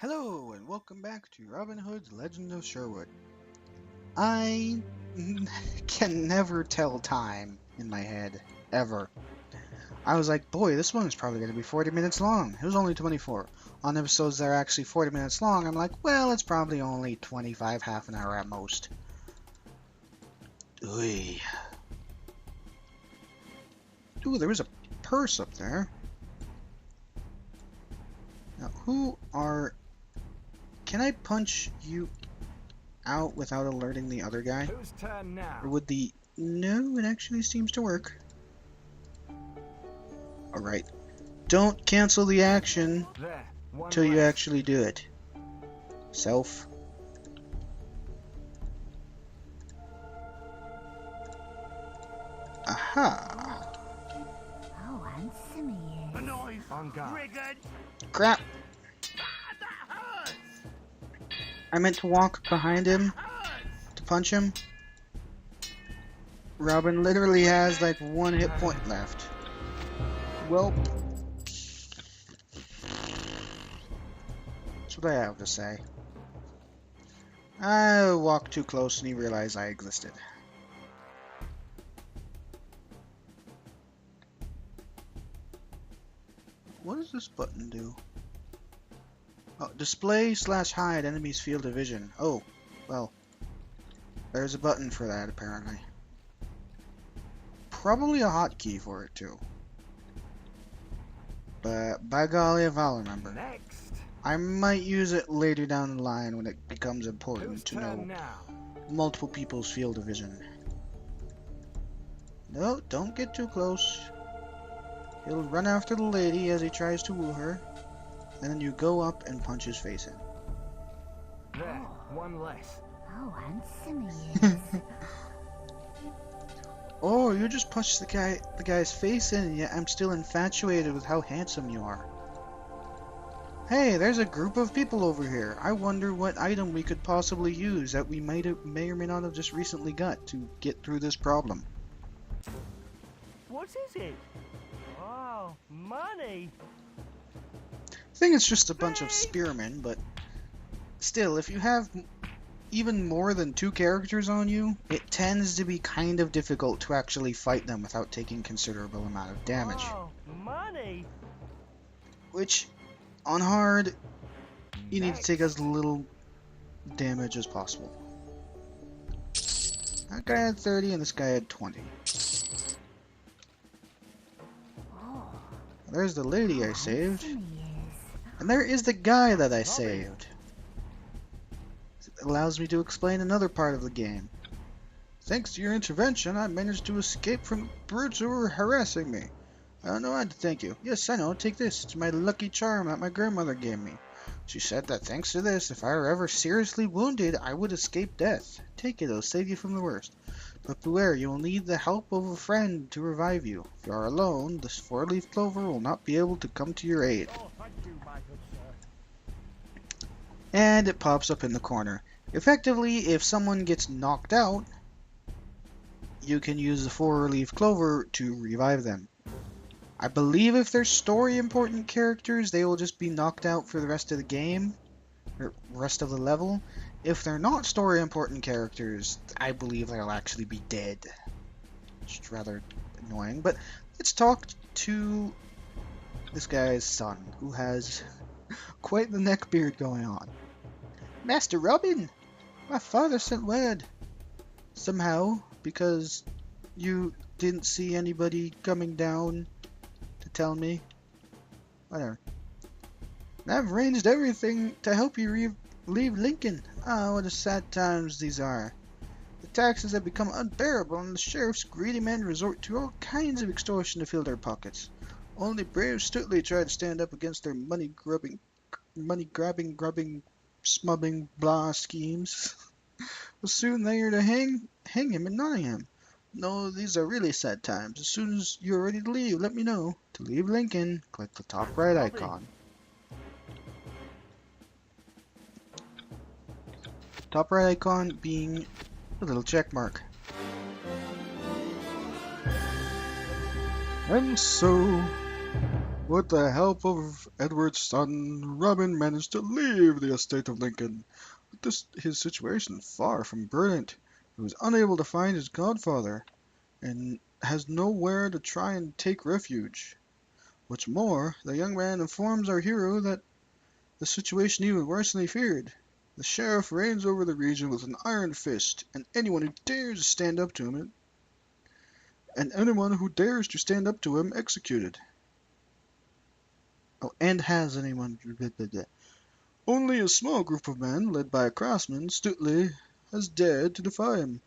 Hello and welcome back to Robin Hood's Legend of Sherwood. I can never tell time in my head, ever. I was like, boy, this one is probably going to be 40 minutes long. It was only 24. On episodes that are actually 40 minutes long, I'm like, well, it's probably only 25, half an hour at most. Ooh, there was a purse up there. Now, Can I punch you out without alerting the other guy? Whose turn now? Or would the... No, it actually seems to work. Alright. Don't cancel the action There, until you actually do it. Self. Aha! Oh, handsome he is. A knife on guard. Crap! I meant to walk behind him to punch him. Robin literally has like one hit point left. Well, that's what I have to say. I walked too close and he realized I existed. What does this button do? Oh, display/hide enemy's field of vision. Oh, well, there's a button for that apparently. Probably a hotkey for it too. But by golly if I'll remember. Next. I might use it later down the line when it becomes important Whose to turn know now? multiple people's field of vision. No, don't get too close. He'll run after the lady as he tries to woo her. And then you go up and punch his face in. There, one less. Oh, handsome he is. Oh, you just punched the guy's face in, and yet I'm still infatuated with how handsome you are. Hey, there's a group of people over here. I wonder what item we could possibly use that we may or may not have just recently got to get through this problem. What is it? Oh, money. I think it's just a bunch of spearmen, but still, if you have even more than 2 characters on you, it tends to be kind of difficult to actually fight them without taking considerable amount of damage. Oh, money. Which, on hard, you need to take as little damage as possible. That guy had 30 and this guy had 20. Oh, There's the lady I how saved. handsome he is. And there is the guy that I saved. It allows me to explain another part of the game. Thanks to your intervention, I managed to escape from brutes who were harassing me. I don't know how to thank you. Yes, I know. Take this. It's my lucky charm that my grandmother gave me. She said that thanks to this, if I were ever seriously wounded, I would escape death. Take it. It'll save you from the worst. But beware, you will need the help of a friend to revive you. If you are alone, this 4-leaf clover will not be able to come to your aid. Oh, thank you, my good sir. And it pops up in the corner. Effectively, if someone gets knocked out, you can use the 4-leaf clover to revive them. I believe if they're story important characters, they will just be knocked out for the rest of the game, or rest of the level. If they're not story important characters, I believe they'll actually be dead. Which is rather annoying, but let's talk to this guy's son, who has quite the neckbeard going on. Master Robin, my father sent word. Somehow, because you didn't see anybody coming down to tell me. Whatever. I've arranged everything to help you leave Lincoln. Ah, what a sad times these are. The taxes have become unbearable, and the sheriff's greedy men resort to all kinds of extortion to fill their pockets. Only brave Stutley try to stand up against their money-grabbing, smubbing, blah schemes. Well, soon they are to hang him in Nottingham. No, these are really sad times. As soon as you're ready to leave, let me know. To leave Lincoln, click the top right icon. Top right icon being a little check mark. And so, with the help of Edward's son, Robin, managed to leave the estate of Lincoln. But his situation far from brilliant. He was unable to find his godfather, and has nowhere to try and take refuge. What's more, the young man informs our hero that the situation even worse than he feared. The sheriff reigns over the region with an iron fist, and anyone who dares to stand up to him, executed. Oh, and has anyone... Only a small group of men, led by a craftsman, Stuteley, has dared to defy him.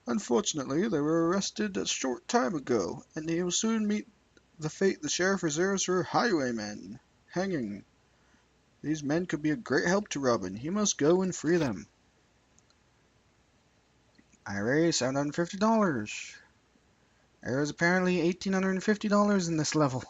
Unfortunately, they were arrested a short time ago, and they will soon meet the fate the sheriff reserves for highwaymen. Hanging. These men could be a great help to Robin. He must go and free them. I raised $750. There is apparently $1,850 in this level.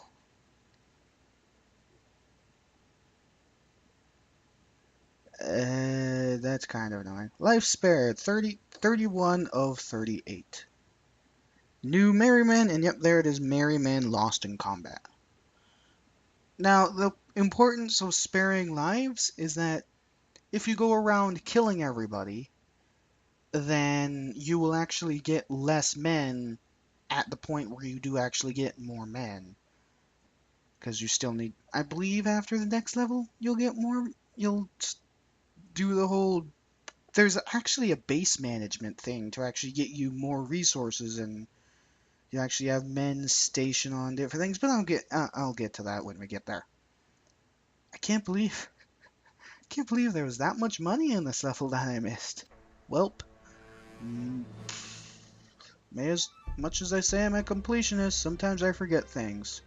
That's kind of annoying. Life spared, 31 of 38. New Merryman, and yep, there it is, Merryman lost in combat. Now, the importance of sparing lives is that if you go around killing everybody, then you will actually get less men at the point where you do actually get more men. Because you still need, I believe after the next level, you'll get more, you'll do the whole, there's actually a base management thing to actually get you more resources, and you actually have men stationed on different things, but I'll get to that when we get there. I can't believe there was that much money in this level that I missed. Welp. As much as I say I'm a completionist, sometimes I forget things.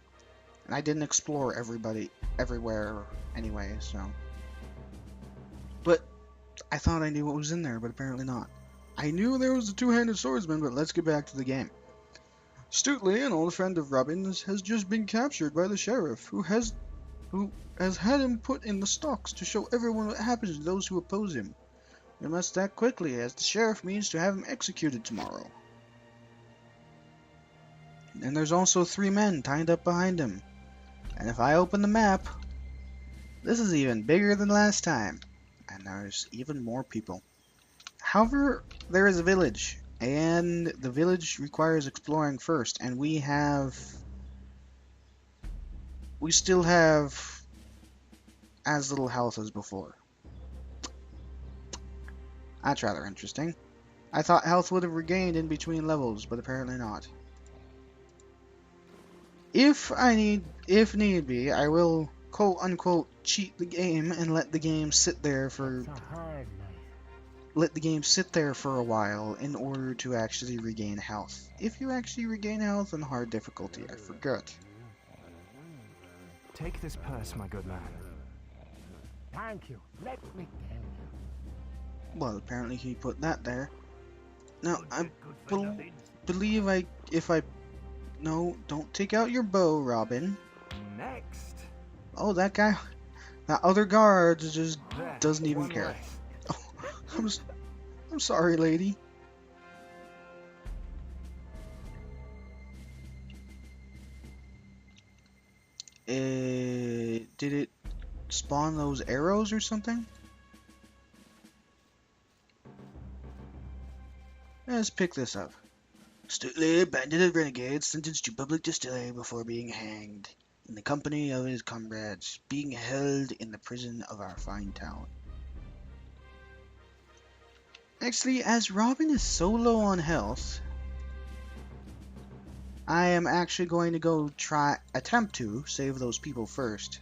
And I didn't explore everywhere anyway, so. But I thought I knew what was in there, but apparently not. I knew there was a two-handed swordsman, but let's get back to the game. Stuteley, an old friend of Robin's, has just been captured by the sheriff, who has had him put in the stocks to show everyone what happens to those who oppose him. We must act quickly, as the sheriff means to have him executed tomorrow. And there's also 3 men tied up behind him. And if I open the map, this is even bigger than last time. And there's even more people. However, there is a village, and the village requires exploring first, and we still have as little health as before. That's rather interesting. I thought health would have regained in between levels, but apparently not. If need be, I will quote unquote cheat the game and let the game sit there for a while in order to actually regain health. If you actually regain health on hard difficulty, I forgot. Take this purse, my good man. Thank you. Let me tell you. Well, apparently he put that there. Now, I believe no, don't take out your bow, Robin. Next. Oh, that guy, that other guard just doesn't even care. Oh, I'm sorry, lady. Did it spawn those arrows or something? Let's pick this up. Stuteley, bandit of renegades, sentenced to public display before being hanged, in the company of his comrades, being held in the prison of our fine town. Actually, as Robin is so low on health, I am actually going to go attempt to save those people first.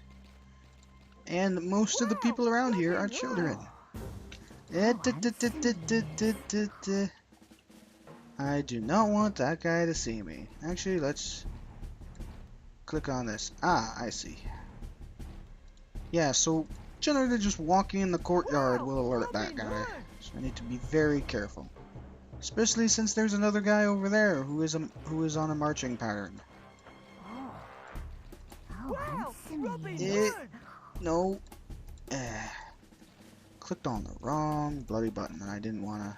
And most of the people around here are children. I do not want that guy to see me. Actually, let's click on this. Ah, I see. Yeah, so generally just walking in the courtyard will alert that guy. So I need to be very careful. Especially since there's another guy over there who is on a marching pattern. Oh, No. Clicked on the wrong bloody button and I didn't want to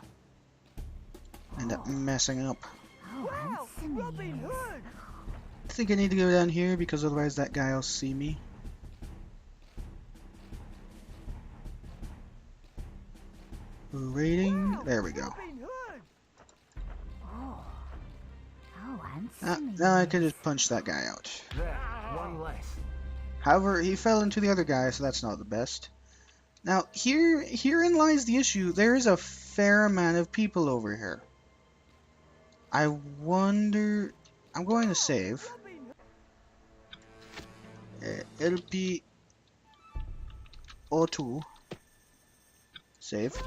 end up messing up. Wow, I think I need to go down here because otherwise that guy will see me. Rating. There we go. Robin Hood. Oh. Oh, Now Anthony. I can just punch that guy out. There, one less. However, he fell into the other guy, so that's not the best. Now, herein lies the issue. There is a fair amount of people over here. I wonder... I'm going to save. LP O2. Save.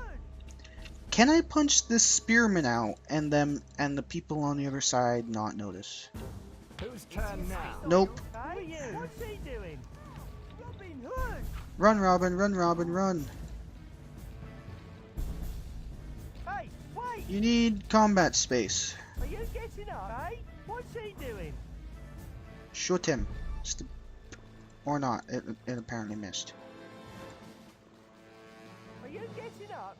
Can I punch this spearman out and the people on the other side not notice? Whose turn now? Nope. Hey, what's he doing? Robin Hood. Run, Robin, run, Robin, run. Hey, wait. You need combat space. Are you getting up? Hey, what's he doing? Shoot him. Or not. It apparently missed. Are you getting up?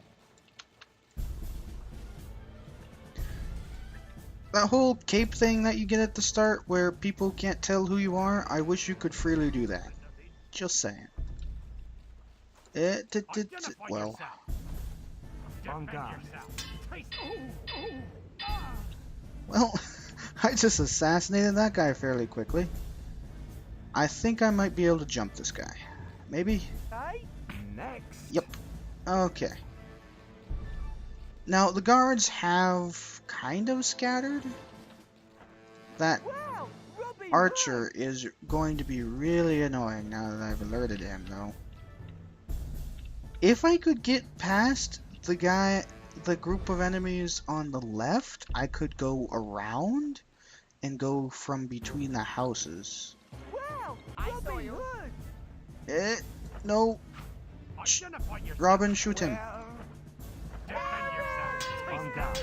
That whole cape thing that you get at the start where people can't tell who you are, I wish you could freely do that. Just saying. Well, On guard. well, I just assassinated that guy fairly quickly. I think I might be able to jump this guy. Maybe? Hey, Next. Yep. Okay. Now, the guards have kind of scattered. That wow, Robin archer Hood. is going to be really annoying now that I've alerted him, though. If I could get past the group of enemies on the left, I could go around and go from between the houses. Wow, Robin Hood. No. Robin, shoot him. On guard.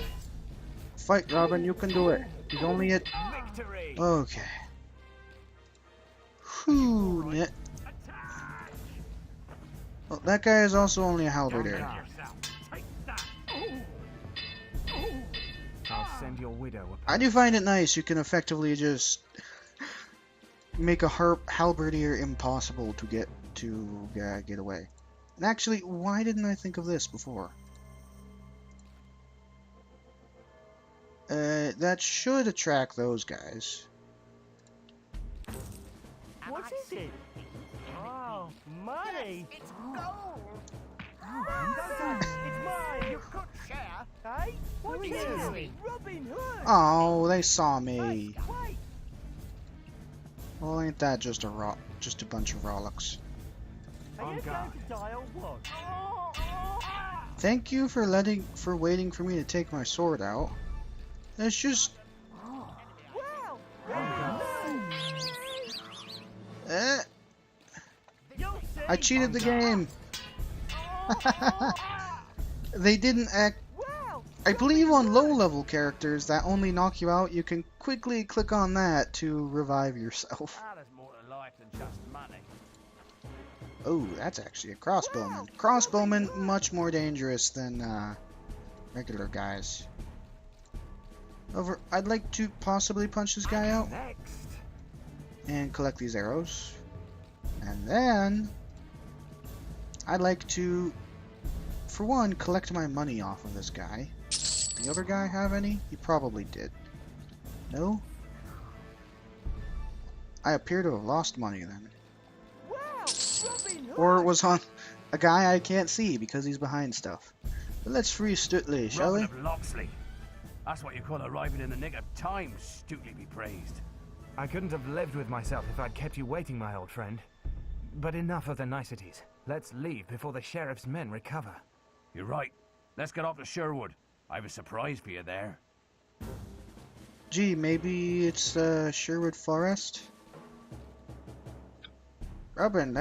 Fight, Robin, you can do it. He's only at... Victory. Okay. Whew, net. Well, that guy is also only a halberdier. I'll send your widow a I do find it nice. You can effectively just make a halberdier impossible to get away. And actually, why didn't I think of this before? That should attract those guys. What is it? Oh, money. It's gold. Oh, Don't Anthony. touch, it's mine. You could share. Hey, what's he Who is doing? Robin Hood. Oh, they saw Hey, me. wait. Well, ain't that just a bunch of rollicks? Are On you guard. going to die or what? Thank you for waiting for me to take my sword out. It's just, Oh. Wow, On Robin guard. Hood. You'll see. I cheated the game. They didn't act. Wow. I believe on low-level characters that only knock you out, you can quickly click on that to revive yourself. Ah, there's more to life than just money. Oh, that's actually a crossbowman. Crossbowman, much more dangerous than regular guys. Over, I'd like to possibly punch this guy out Next. and collect these arrows. And then I'd like to, for one, collect my money off of this guy. The other guy have any? He probably did. No? I appear to have lost money then. Wow, Robin Hood. Or it was on a guy I can't see because he's behind stuff. But let's free Stutley, shall we? Robin of Locksley. That's what you call arriving in the nick of time, Stutley be praised. I couldn't have lived with myself if I'd kept you waiting, my old friend. But enough of the niceties. Let's leave before the sheriff's men recover. You're right. Let's get off to Sherwood. I have a surprise for you there. Gee, maybe it's Sherwood Forest? Robin,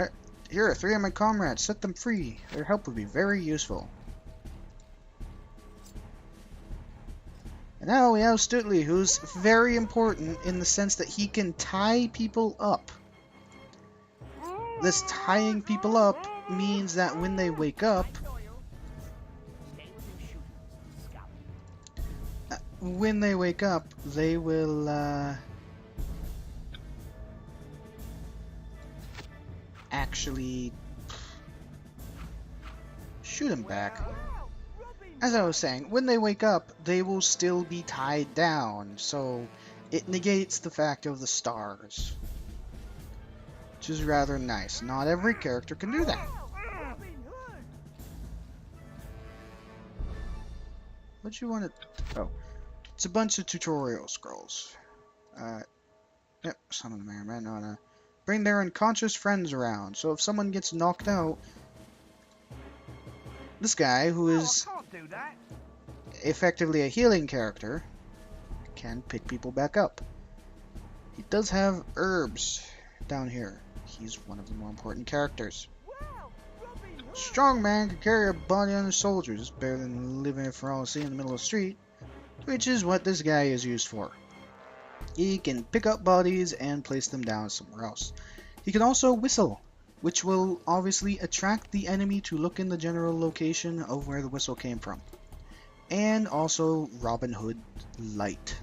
here are 3 of my comrades. Set them free. Their help would be very useful. And now we have Stutley, who's very important in the sense that he can tie people up. This tying people up means that when they wake up, they will actually shoot him back. Wow, Robin as I was saying, when they wake up, they will still be tied down, so it negates the fact of the stars. Which is rather nice. Not every character can do that. Robin Hood! What you want to... Oh. It's a bunch of tutorial scrolls. Yep, summon the merman. No. Bring their unconscious friends around, so if someone gets knocked out, this guy, who is I can't do that. effectively a healing character, can pick people back up. He does have herbs down here. He's one of the more important characters. Wow! Robin Hood! Strong man can carry a body on his shoulders. It's better than living it for all to see in the middle of the street, which is what this guy is used for. He can pick up bodies and place them down somewhere else. He can also whistle, which will obviously attract the enemy to look in the general location of where the whistle came from. And also Robin Hood Light.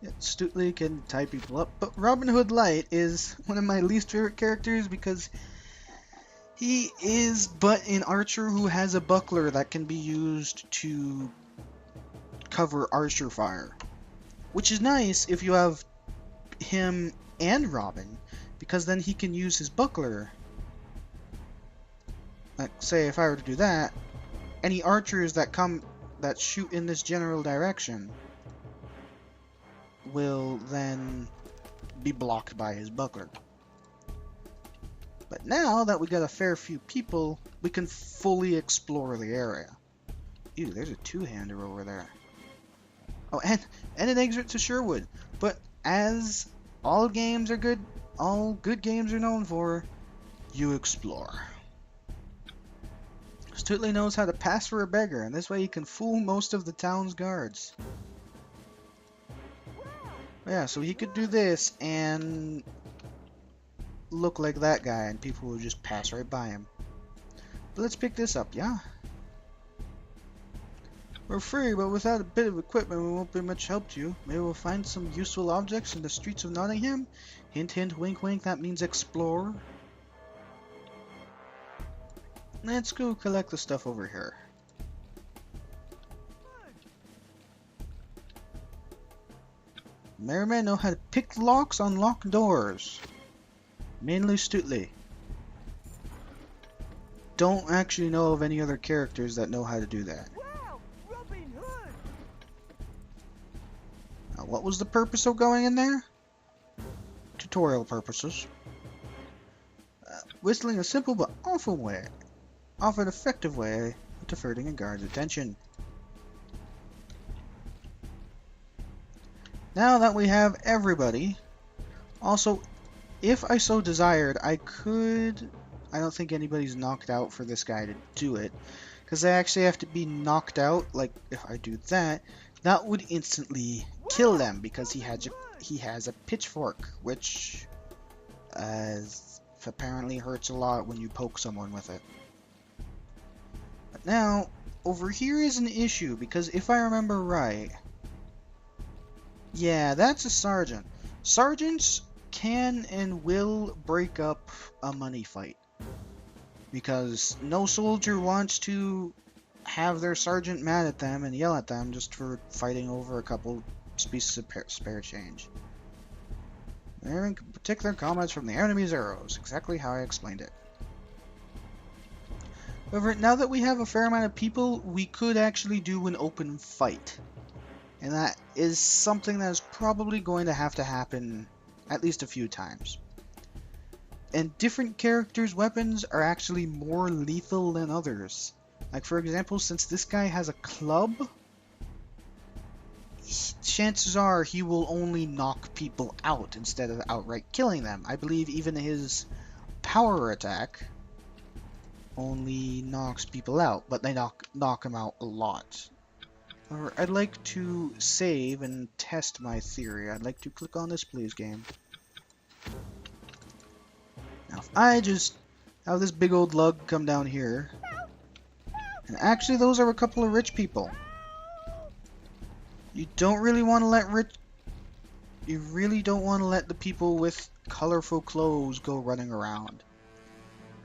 Yeah, Stutley can tie people up, but Robin Hood Light is one of my least favorite characters because he is but an archer who has a buckler that can be used to cover archer fire. Which is nice if you have him and Robin, because then he can use his buckler. Like, say if I were to do that, any archers that shoot in this general direction will then be blocked by his buckler. But now that we got a fair few people, we can fully explore the area. Ew, there's a two-hander over there. Oh, and an exit to Sherwood. But as all games are good, all good games are known for, you explore. Stutley knows how to pass for a beggar, and this way he can fool most of the town's guards. Yeah, so he could do this and look like that guy, and people will just pass right by him. But let's pick this up, yeah? We're free, but without a bit of equipment, we won't be much help to you. Maybe we'll find some useful objects in the streets of Nottingham? Hint, hint, wink, wink, that means explore. Let's go collect the stuff over here. Merrymen know how to pick locks, unlock doors. Mainly Stutley. Don't actually know of any other characters that know how to do that. Wow! Robin Hood! Now, what was the purpose of going in there? Tutorial purposes. Whistling a simple but often effective way of diverting a guard's attention. Now that we have everybody, also, if I so desired, I don't think anybody's knocked out for this guy to do it, because they actually have to be knocked out. Like, if I do that, that would instantly kill them, because he has a pitchfork, which apparently hurts a lot when you poke someone with it. But now, over here is an issue, because if I remember right, yeah, that's a sergeant. Sergeants can and will break up a money fight, because no soldier wants to have their sergeant mad at them and yell at them just for fighting over a couple pieces of spare change. They can protect their comrades from the enemy's arrows, exactly how I explained it. However, now that we have a fair amount of people, we could actually do an open fight. And that is something that is probably going to have to happen at least a few times. And different characters' weapons are actually more lethal than others. Like, for example, since this guy has a club, chances are he will only knock people out instead of outright killing them. I believe even his power attack only knocks people out, but they knock him out a lot. Or I'd like to save and test my theory. I'd like to click on this, please, game. Now, if I just have this big old lug come down here, and actually those are a couple of rich people. You don't really want to let the people with colorful clothes go running around.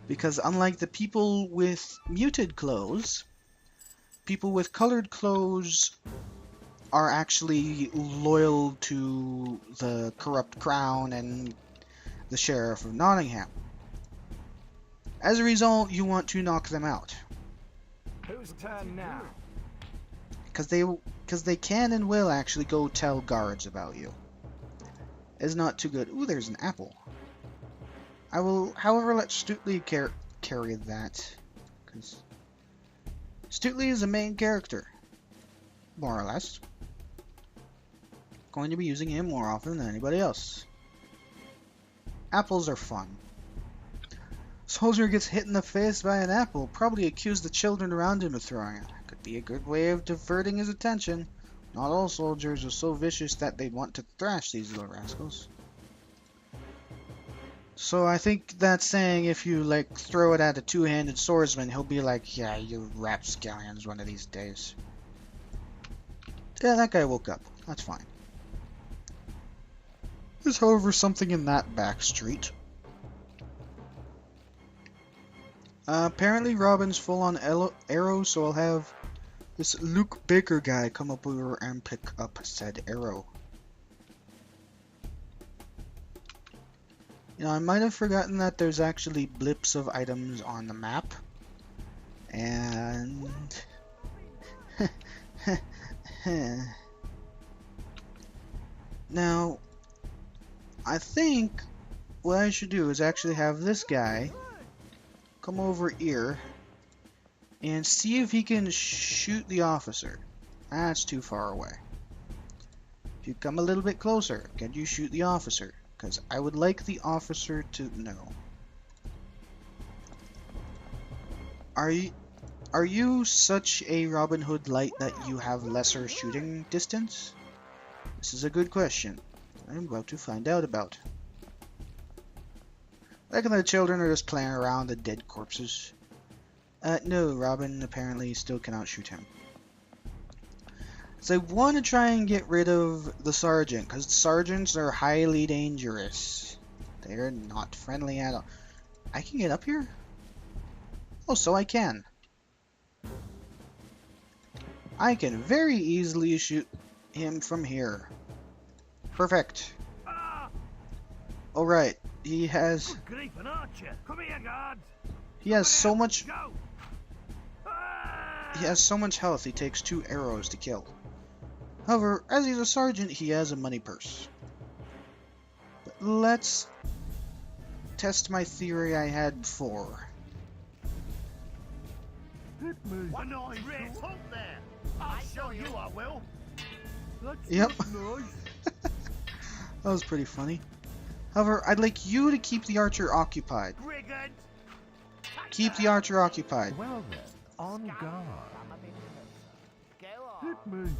Because unlike the people with muted clothes, people with colored clothes are actually loyal to the corrupt crown and the Sheriff of Nottingham. As a result, you want to knock them out. Whose turn now? Because they can and will actually go tell guards about you. It's not too good. Ooh, there's an apple. I will, however, let Stutley carry that. Because Stutley is the main character. More or less. Going to be using him more often than anybody else. Apples are fun. Soldier gets hit in the face by an apple, probably accused the children around him of throwing it. Could be a good way of diverting his attention. Not all soldiers are so vicious that they want to thrash these little rascals. So I think that's saying if you like throw it at a two-handed swordsman, he'll be like, yeah, you rapscallions one of these days. Yeah, that guy woke up. That's fine. There's, however, something in that back street. Apparently Robin's full on arrow, so I'll have this Luke Baker guy come up over and pick up said arrow. You know, I might have forgotten that there's actually blips of items on the map. And... now, I think what I should do is actually have this guy come over here and see if he can shoot the officer. That's too far away. If you come a little bit closer, can you shoot the officer? Because I would like the officer to know. Are you such a Robin Hood light that you have lesser shooting distance? This is a good question. I'm about to find out about. Like the children are just playing around the dead corpses. No, Robin apparently still cannot shoot him. So I want to try and get rid of the sergeant, because sergeants are highly dangerous. They're not friendly at all. I can get up here? Oh, so I can. I can very easily shoot him from here. Perfect. Alright, he has... Good grief, an archer! Come here, guards! He has so much... Go! He has so much health, he takes 2 arrows to kill. However, as he's a sergeant, he has a money purse. But let's test my theory I had before. Hit me. One eye red hot there. I'll show you I will. That's Yep. not nice. That was pretty funny. However, I'd like you to keep the archer occupied. Brigand. Keep the archer occupied. Well then, on guard. Go on. Hit me.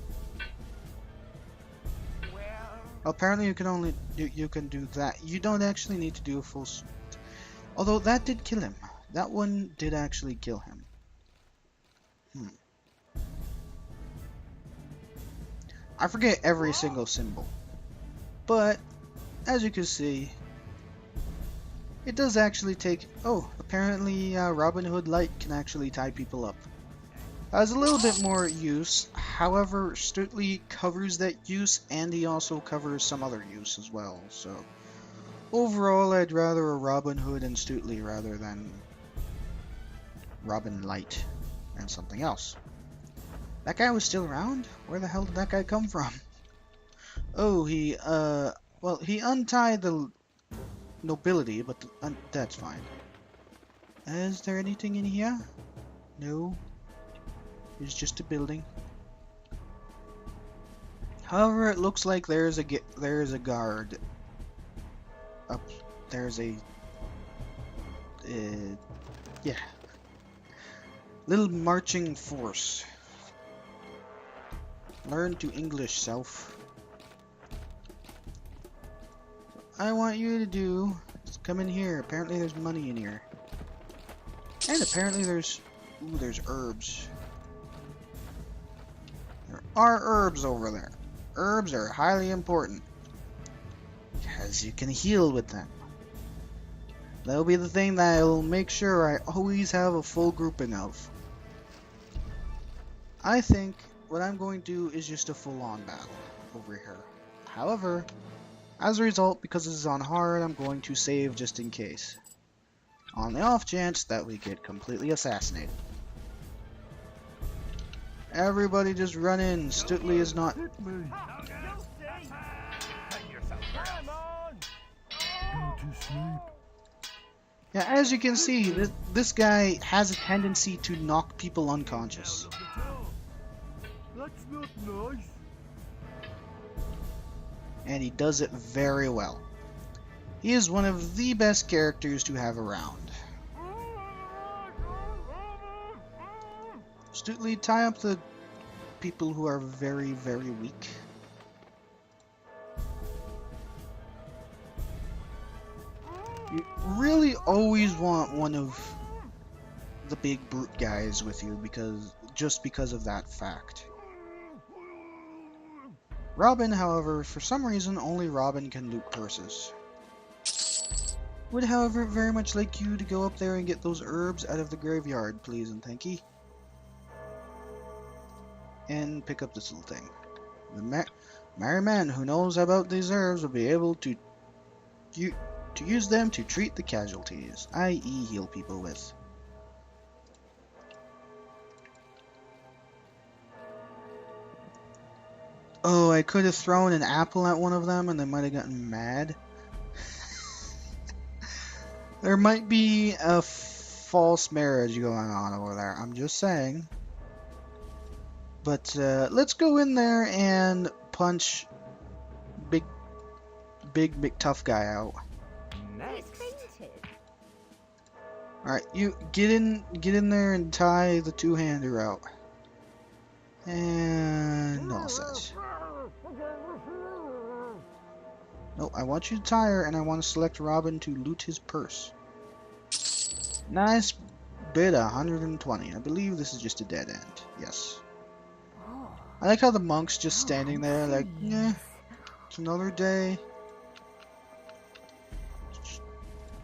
Well, Apparently you can only you can do that. You don't actually need to do a full although that did kill him. That one did actually kill him. I forget every single symbol. But as you can see, it does actually take... Oh, apparently Robin Hood Light can actually tie people up. Has a little bit more use, however, Stutley covers that use, and he also covers some other use as well, so... Overall, I'd rather a Robin Hood and Stutley rather than Robin Light and something else. That guy was still around? Where the hell did that guy come from? Oh, he, well, he untied the nobility, but that's fine. Is there anything in here? No. It's just a building. However, it looks like there's a guard up. There's a yeah, little marching force. Learn to English, self. I want you to do is come in here. Apparently there's money in here. And apparently there's herbs. There are herbs over there. Herbs are highly important because you can heal with them. That'll be the thing that I'll make sure I always have a full grouping of. I think what I'm going to do is just a full-on battle over here. However, as a result, because this is on hard, I'm going to save just in case. On the off chance that we get completely assassinated. Everybody just run in. Stutley is not... Hit me. Come on! Go to sleep. Yeah, as you can see, this guy has a tendency to knock people unconscious. That's not nice. And he does it very well. He is one of the best characters to have around. Stutley, tie up the people who are very, very weak. You really always want one of the big brute guys with you just because of that fact. Robin, however, for some reason, only Robin can loot purses. Would, however, very much like you to go up there and get those herbs out of the graveyard, please and thank ye. And pick up this little thing. The merry man who knows about these herbs will be able to use them to treat the casualties, i.e. heal people with. Oh, I could have thrown an apple at one of them and they might have gotten mad. There might be a false marriage going on over there, I'm just saying. But let's go in there and punch big tough guy out. Next. Alright, you get in there and tie the two-hander out. And all set. No, I want you to tie her, and I want to select Robin to loot his purse. Nice bid, 120. I believe this is just a dead end. Yes. I like how the monk's just standing there like, yeah, it's another day.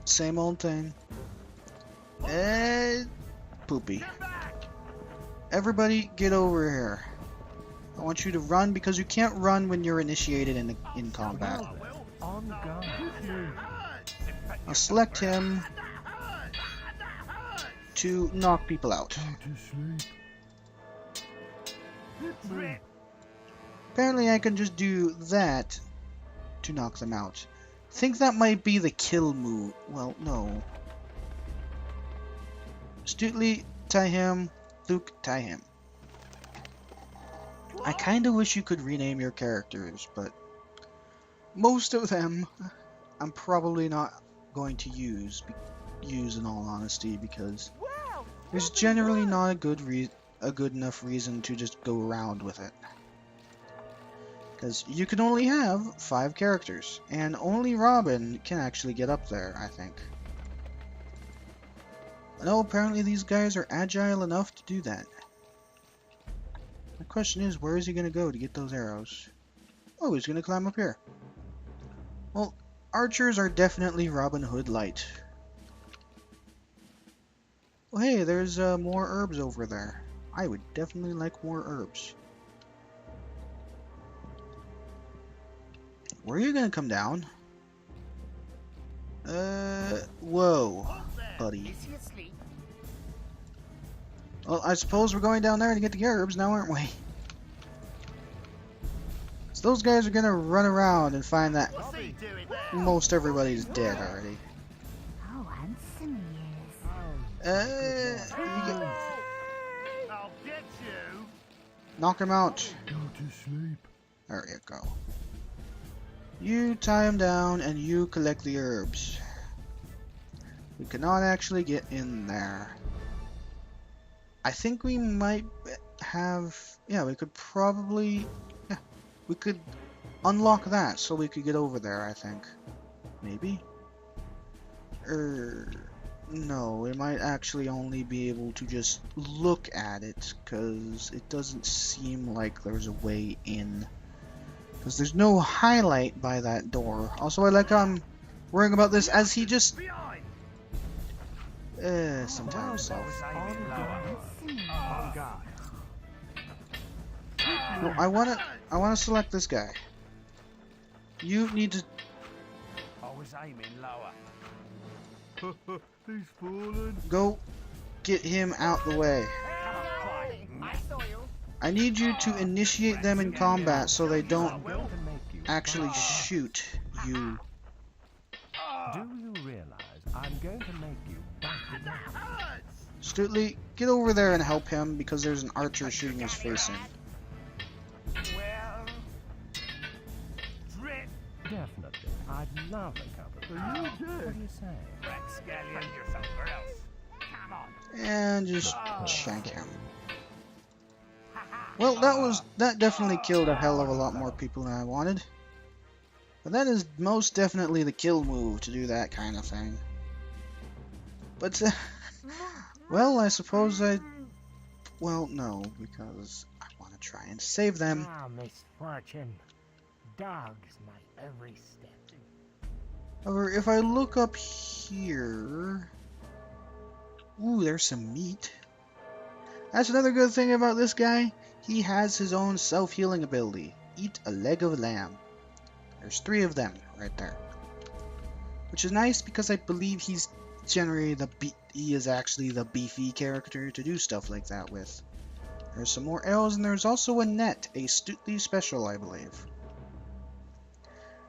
Same old thing. Poopy. Everybody get over here. I want you to run because you can't run when you're initiated in combat. On guard. Hit me. I'll select him to knock people out. Go to sleep. Hit me. Apparently I can just do that to knock them out. Think that might be the kill move. Well, no. Stutley, tie him. Luke, tie him. I kinda wish you could rename your characters, but most of them I'm probably not going to use in all honesty, because there's generally not a good enough reason to just go around with it. Because you can only have 5 characters, and only Robin can actually get up there, I think. No, apparently these guys are agile enough to do that. The question is, where is he going to go to get those arrows? Oh, he's going to climb up here. Well, archers are definitely Robin Hood light. Oh, hey, there's more herbs over there. I would definitely like more herbs. Where are you going to come down? Whoa, buddy. Is he asleep? Well, I suppose we're going down there to get the herbs now, aren't we? So those guys are gonna run around and find that What's he doing there? most everybody's dead already. Oh, handsome he is. I'll get you. Knock him out. Go to sleep. There you go. You tie him down and you collect the herbs. We cannot actually get in there. I think we might have... Yeah, we could probably... Yeah, we could unlock that so we could get over there, I think. Maybe? No, we might actually only be able to just look at it, because it doesn't seem like there's a way in. Because there's no highlight by that door. Also, I like how I'm worrying about this as he just Sometimes. I was aiming lower. On guard. No, I wanna select this guy. You need to. I was aiming lower. He's fallen. Go get him out the way. I saw you. I need you to initiate them in combat so they don't I'm going to make you. actually shoot you. Do you realize I'm going to make you back down? Stutley, get over there and help him because there's an archer shooting his face in. Well, Drip. Definitely. I'd love a cup of Are you What do dead? you say? Rapscallion, you're somewhere else. Come on. And just shank him. Well, that definitely killed a hell of a lot more people than I wanted. But that is most definitely the kill move to do that kind of thing. But, well, I suppose well, no, because I want to try and save them. ah, misfortune. Dogs my every step. However, if I look up here... Ooh, there's some meat. That's another good thing about this guy. He has his own self-healing ability. Eat a leg of lamb. There's 3 of them right there. Which is nice because I believe he's generally he is actually the beefy character to do stuff like that with. There's some more arrows and there's also a net, a Stutley special, I believe.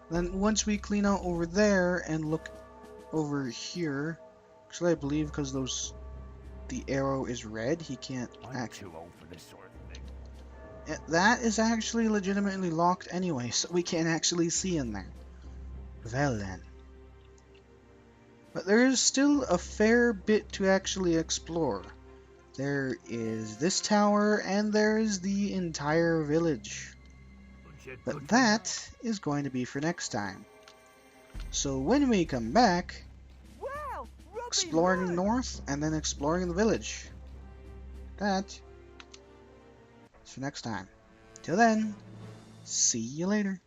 Then once we clean out over there and look over here, actually I believe because the arrow is red, he can't I'm actually. too old for this sort of thing. That is actually legitimately locked anyway, so we can't actually see in there. Well then. But there is still a fair bit to actually explore. There is this tower and there is the entire village. But that is going to be for next time. So when we come back, Well, exploring north and then exploring the village. That is for next time. Till then, see you later.